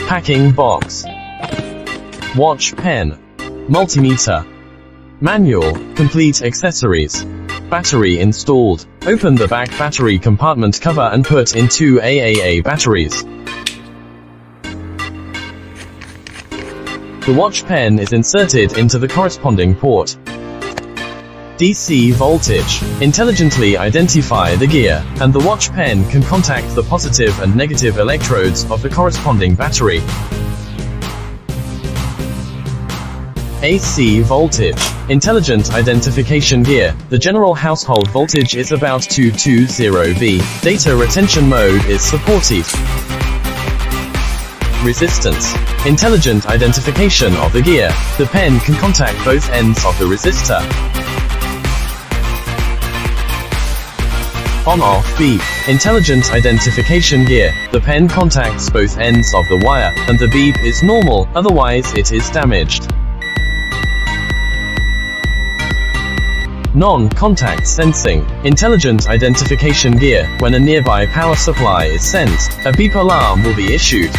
Packing box. Watch pen. Multimeter. Manual, complete accessories. Battery installed. Open the back battery compartment cover and put in 2 AAA batteries. The watch pen is inserted into the corresponding port. DC voltage. Intelligently identify the gear, and the watch pen can contact the positive and negative electrodes of the corresponding battery. AC voltage. Intelligent identification gear. The general household voltage is about 220V. Data retention mode is supported. Resistance. Intelligent identification of the gear. The pen can contact both ends of the resistor. On-off beep. Intelligent identification gear. The pen contacts both ends of the wire, and the beep is normal, otherwise it is damaged. Non-contact sensing. Intelligent identification gear. When a nearby power supply is sensed, a beep alarm will be issued.